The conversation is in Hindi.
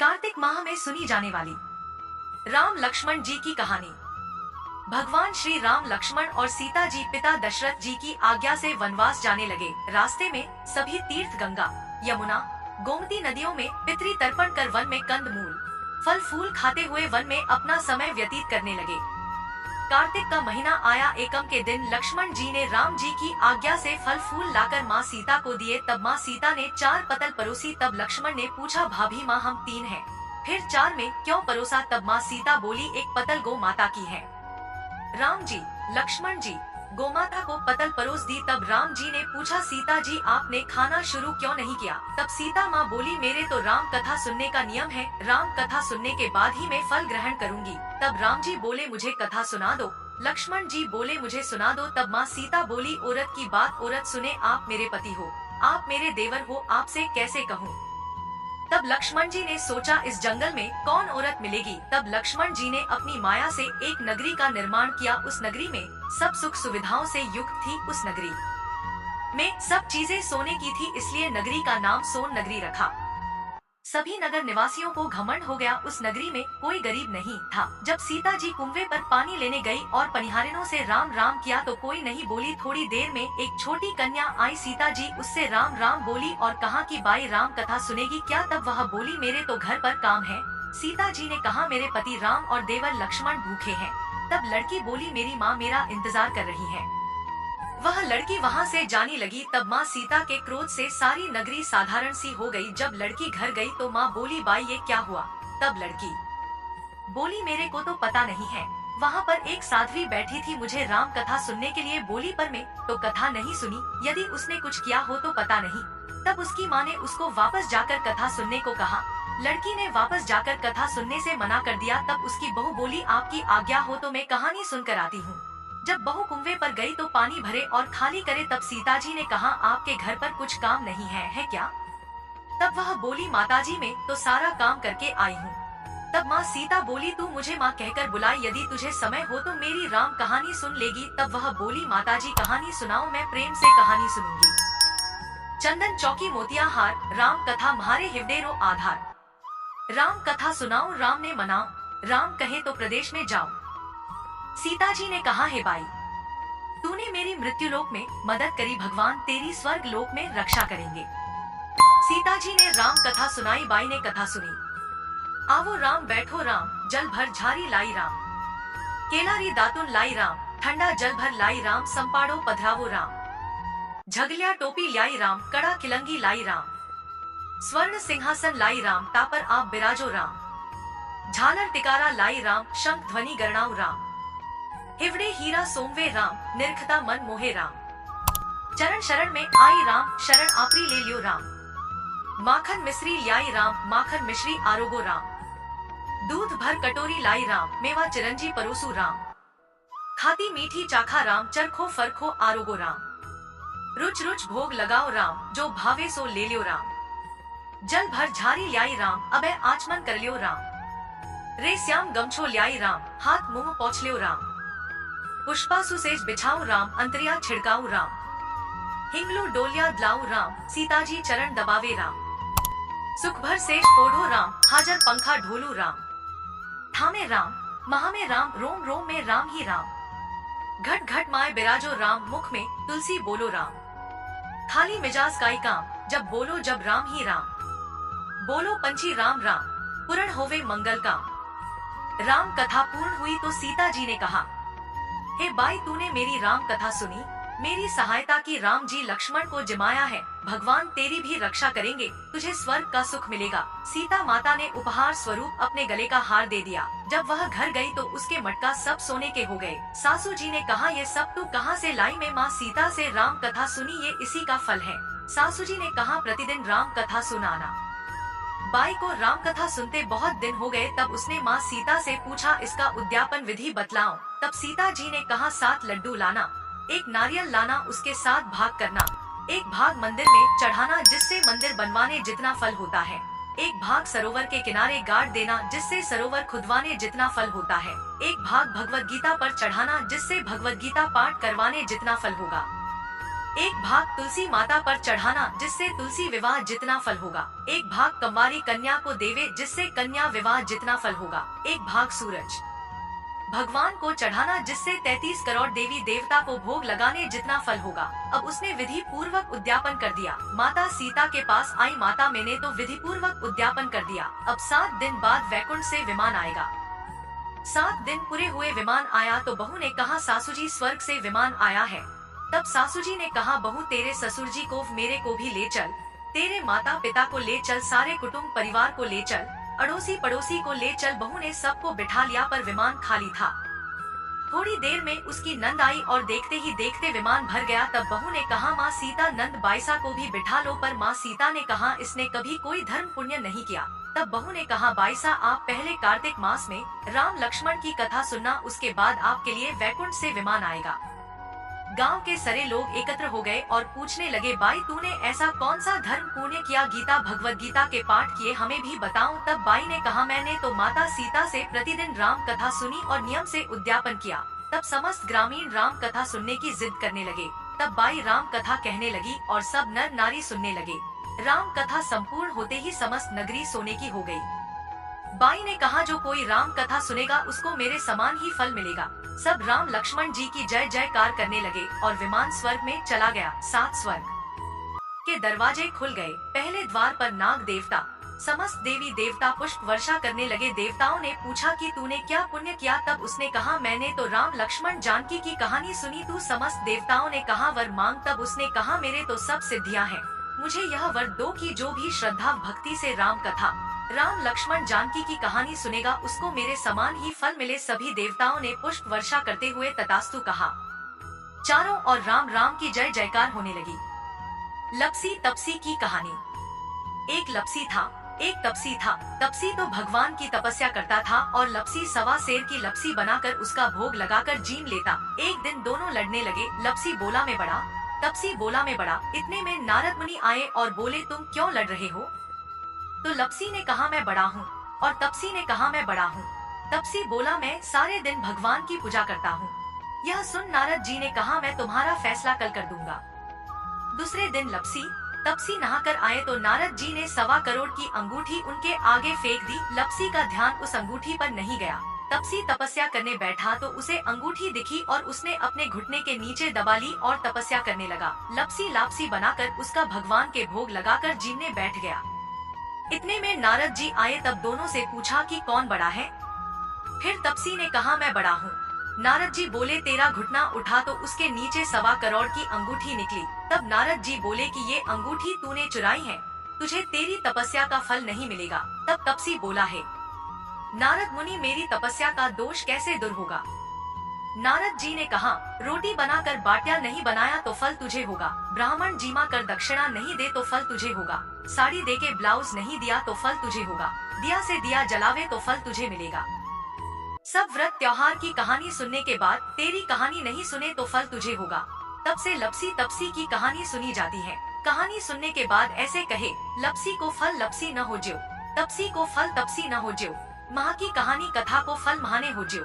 कार्तिक माह में सुनी जाने वाली राम लक्ष्मण जी की कहानी। भगवान श्री राम लक्ष्मण और सीता जी पिता दशरथ जी की आज्ञा से वनवास जाने लगे। रास्ते में सभी तीर्थ गंगा, यमुना, गोमती नदियों में पितृ तर्पण कर वन में कंद मूल, फल फूल खाते हुए वन में अपना समय व्यतीत करने लगे। कार्तिक का महीना आया, एकम के दिन लक्ष्मण जी ने राम जी की आज्ञा से फल फूल लाकर माँ सीता को दिए। तब माँ सीता ने 4 पतल परोसी। तब लक्ष्मण ने पूछा, भाभी माँ हम 3 हैं, फिर 4 में क्यों परोसा? तब माँ सीता बोली, एक पतल गौ माता की है। राम जी, लक्ष्मण जी गोमाता को पतल परोस दी। तब राम जी ने पूछा, सीता जी आपने खाना शुरू क्यों नहीं किया? तब सीता माँ बोली, मेरे तो राम कथा सुनने का नियम है, राम कथा सुनने के बाद ही मैं फल ग्रहण करूंगी। तब राम जी बोले, मुझे कथा सुना दो। लक्ष्मण जी बोले, मुझे सुना दो। तब माँ सीता बोली, औरत की बात औरत सुने, आप मेरे पति हो, आप मेरे देवर हो, आपसे कैसे कहूँ? तब लक्ष्मण जी ने सोचा, इस जंगल में कौन औरत मिलेगी? तब लक्ष्मण जी ने अपनी माया से एक नगरी का निर्माण किया। उस नगरी में सब सुख सुविधाओं से युक्त थी। उस नगरी में सब चीजें सोने की थी, इसलिए नगरी का नाम सोन नगरी रखा। सभी नगर निवासियों को घमंड हो गया, उस नगरी में कोई गरीब नहीं था। जब सीता जी कुंवे पर पानी लेने गई और पनिहारिनों से राम राम किया तो कोई नहीं बोली। थोड़ी देर में एक छोटी कन्या आई, सीता जी उससे राम राम बोली और कहा कि बाई राम कथा सुनेगी क्या? तब वह बोली, मेरे तो घर पर काम है। सीता जी ने कहा, मेरे पति राम और देवर लक्ष्मण भूखे हैं। तब लड़की बोली, मेरी माँ मेरा इंतजार कर रही है। वह लड़की वहाँ से जाने लगी। तब माँ सीता के क्रोध से सारी नगरी साधारण सी हो गई। जब लड़की घर गई तो माँ बोली, बाई ये क्या हुआ? तब लड़की बोली, मेरे को तो पता नहीं है। वहाँ पर एक साध्वी बैठी थी, मुझे राम कथा सुनने के लिए बोली, पर मैं तो कथा नहीं सुनी। यदि उसने कुछ किया हो तो पता नहीं। तब उसकी माँ ने उसको वापस जाकर कथा सुनने को कहा। लड़की ने वापस जाकर कथा सुनने से मना कर दिया। तब उसकी बहू बोली, आपकी आज्ञा हो तो मैं कहानी सुनकर आती हूँ। जब बहू कुंवे पर गई तो पानी भरे और खाली करे। तब सीता जी ने कहा, आपके घर पर कुछ काम नहीं है क्या? तब वह बोली, माताजी मैं तो सारा काम करके आई हूँ। तब माँ सीता बोली, तू मुझे माँ कहकर बुलाए, यदि तुझे समय हो तो मेरी राम कहानी सुन लेगी। तब वह बोली, माताजी कहानी सुनाओ, मैं प्रेम से कहानी सुनूंगी। चंदन चौकी मोतिया हार, राम कथा म्हारे हृदय रो आधार। राम कथा सुनाओ, राम ने मनाओ, राम कहे तो प्रदेश में जाओ। सीता जी ने कहा, हे बाई, तूने मेरी मृत्यु लोक में मदद करी, भगवान तेरी स्वर्ग लोक में रक्षा करेंगे। सीता जी ने राम कथा सुनाई। बाई ने कथा सुनी। आवो राम बैठो राम, जल भर झारी लाई राम, केलारी दातुन लाई राम, ठंडा जल भर लाई राम, संपाड़ो पधरावो राम, झगलिया टोपी लाई राम, कड़ा किलंगी लाई राम, स्वर्ण सिंहासन लाई राम, तापर आप बिराजो राम, झालर टिकारा लाई राम, शंख ध्वनि गरणाऊ राम, हिवड़े हीरा सोमवे राम, निरखता मन मोहे राम, चरण शरण में आई राम, शरण आपरी ले लियो राम, माखन मिश्री लाई राम, माखन मिश्री आरोगो राम, दूध भर कटोरी लाई राम, मेवा चिरंजी परोसू राम, खाती मीठी चाखा राम, चरखो फरखो आरोगो राम, रुच रुच भोग लगाओ राम, जो भावे सो ले लियो राम, जल भर झारी लाई राम, अबे आचमन कर लियो राम, रे श्याम गमछो लाई राम, हाथ मुंह पोंछ लियो राम, पुष्पा सुसेज बिछाऊ राम, अंतरिया छिड़काऊ राम, हिंगलू डोलिया दलाऊ राम, सीताजी चरण दबावे राम, सुख भर सेज ओढ़ो राम, हाजर पंखा ढोलू राम, थामे राम, महा में राम, रोम रोम में राम ही राम, घट घट माए बिराजो राम, मुख में तुलसी बोलो राम, खाली मिजाज काई काम, जब बोलो जब राम ही राम, बोलो पंछी राम राम, पूर्ण होवे मंगल काम। राम कथा पूर्ण हुई तो सीता जी ने कहा, हे बाई, तूने मेरी राम कथा सुनी, मेरी सहायता की, राम जी लक्ष्मण को जिमाया है, भगवान तेरी भी रक्षा करेंगे, तुझे स्वर्ग का सुख मिलेगा। सीता माता ने उपहार स्वरूप अपने गले का हार दे दिया। जब वह घर गई तो उसके मटका सब सोने के हो गए। सासू जी ने कहा, ये सब तू कहाँ से लाई? मैं माँ सीता से राम कथा सुनी, ये इसी का फल है। सासू जी ने कहा, प्रतिदिन राम कथा सुनाना। बाई को राम कथा सुनते बहुत दिन हो गए। तब उसने माँ सीता से पूछा, इसका उद्यापन विधि बतलाओ। तब सीता जी ने कहा, 7 लड्डू लाना, एक नारियल लाना, उसके 7 भाग करना, एक भाग मंदिर में चढ़ाना जिससे मंदिर बनवाने जितना फल होता है, एक भाग सरोवर के किनारे गाड़ देना जिससे सरोवर खुदवाने जितना फल होता है, एक भाग भगवत गीता पर चढ़ाना जिससे भगवत गीता पाठ करवाने जितना फल होगा। एक भाग तुलसी माता पर चढ़ाना जिससे तुलसी विवाह जितना फल होगा। एक भाग कंवारी कन्या को देवे जिससे कन्या विवाह जितना फल होगा। एक भाग सूरज भगवान को चढ़ाना जिससे 33 करोड़ देवी देवता को भोग लगाने जितना फल होगा। अब उसने विधि पूर्वक उद्यापन कर दिया। माता सीता के पास आई, माता मैंने तो विधि पूर्वक उद्यापन कर दिया। अब 7 दिन बाद वैकुंठ से विमान आएगा। 7 दिन पूरे हुए विमान आया तो बहू ने कहा सासू जी स्वर्ग से विमान आया है। तब सासू जी ने कहा बहू तेरे ससुर जी को मेरे को भी ले चल, तेरे माता पिता को ले चल, सारे कुटुंब परिवार को ले चल, अड़ोसी पड़ोसी को ले चल। बहू ने सबको बिठा लिया पर विमान खाली था। थोड़ी देर में उसकी नंद आई और देखते ही देखते विमान भर गया। तब बहू ने कहा माँ सीता नंद बाईसा को भी बिठा लो, पर माँ सीता ने कहा इसने कभी कोई धर्म पुण्य नहीं किया। तब बहू ने कहा बाईसा आप पहले कार्तिक मास में राम लक्ष्मण की कथा सुनना, उसके बाद आपके लिए वैकुंठ से विमान आएगा। गांव के सारे लोग एकत्र हो गए और पूछने लगे बाई तूने ऐसा कौन सा धर्म पुण्य किया, गीता भगवत गीता के पाठ किए, हमें भी बताओ। तब बाई ने कहा मैंने तो माता सीता से प्रतिदिन राम कथा सुनी और नियम से उद्यापन किया। तब समस्त ग्रामीण राम कथा सुनने की जिद करने लगे। तब बाई राम कथा कहने लगी और सब नर नारी सुनने लगे। राम कथा संपूर्ण होते ही समस्त नगरी सोने की हो गई। बाई ने कहा जो कोई राम कथा सुनेगा उसको मेरे समान ही फल मिलेगा। सब राम लक्ष्मण जी की जय जयकार करने लगे और विमान स्वर्ग में चला गया। 7 स्वर्ग के दरवाजे खुल गए। पहले द्वार पर नाग देवता समस्त देवी देवता पुष्प वर्षा करने लगे। देवताओं ने पूछा कि तूने क्या पुण्य किया। तब उसने कहा मैंने तो राम लक्ष्मण जानकी की कहानी सुनी। तू समस्त देवताओं ने कहा वर मांग। तब उसने कहा मेरे तो सब सिद्धियां हैं, मुझे यह वर दो कि जो भी श्रद्धा भक्ति से राम कथा राम लक्ष्मण जानकी की कहानी सुनेगा उसको मेरे समान ही फल मिले। सभी देवताओं ने पुष्प वर्षा करते हुए तथास्तु कहा। चारों ओर राम राम की जय जयकार होने लगी। लपसी तपसी की कहानी। एक लपसी था, एक तपसी था। तपसी तो भगवान की तपस्या करता था और लपसी सवा शेर की लपसी बनाकर उसका भोग लगाकर जीन लेता। एक दिन दोनों लड़ने लगे। लपसी बोला मैं बड़ा, तपसी बोला मैं बड़ा। इतने में नारद मुनि आए और बोले तुम क्यों लड़ रहे हो। तो लपसी ने कहा मैं बड़ा हूँ और तपसी ने कहा मैं बड़ा हूँ। तपसी बोला मैं सारे दिन भगवान की पूजा करता हूँ। यह सुन नारद जी ने कहा मैं तुम्हारा फैसला कल कर दूंगा। दूसरे दिन लपसी तपसी नहाकर आए तो नारद जी ने 1.25 करोड़ की अंगूठी उनके आगे फेंक दी। लपसी का ध्यान उस अंगूठी पर नहीं गया। तपसी तपस्या करने बैठा तो उसे अंगूठी दिखी और उसने अपने घुटने के नीचे दबा ली और तपस्या करने लगा। लपसी लापसी बनाकर उसका भगवान के भोग लगाकर जीने बैठ गया। इतने में नारद जी आए। तब दोनों से पूछा कि कौन बड़ा है। फिर तपसी ने कहा मैं बड़ा हूँ। नारद जी बोले तेरा घुटना उठा तो उसके नीचे 1.25 करोड़ की अंगूठी निकली। तब नारद जी बोले कि ये अंगूठी तूने चुराई है, तुझे तेरी तपस्या का फल नहीं मिलेगा। तब तपसी बोला है नारद मुनि मेरी तपस्या का दोष कैसे दूर होगा। नारद जी ने कहा रोटी बनाकर बाटिया नहीं बनाया तो फल तुझे होगा, ब्राह्मण जीमा कर दक्षिणा नहीं दे तो फल तुझे होगा, साड़ी देके ब्लाउज नहीं दिया तो फल तुझे होगा, दिया से दिया जलावे तो फल तुझे मिलेगा। सब व्रत त्योहार की कहानी सुनने के बाद तेरी कहानी नहीं सुने तो फल तुझे होगा। तब से लपसी तपसी की कहानी सुनी जाती है। कहानी सुनने के बाद ऐसे कहे लपसी को फल लपसी न हो ज्यो, तपसी को फल तपसी न हो ज्यो, माँ की कहानी कथा को फल महाने हो ज्यो।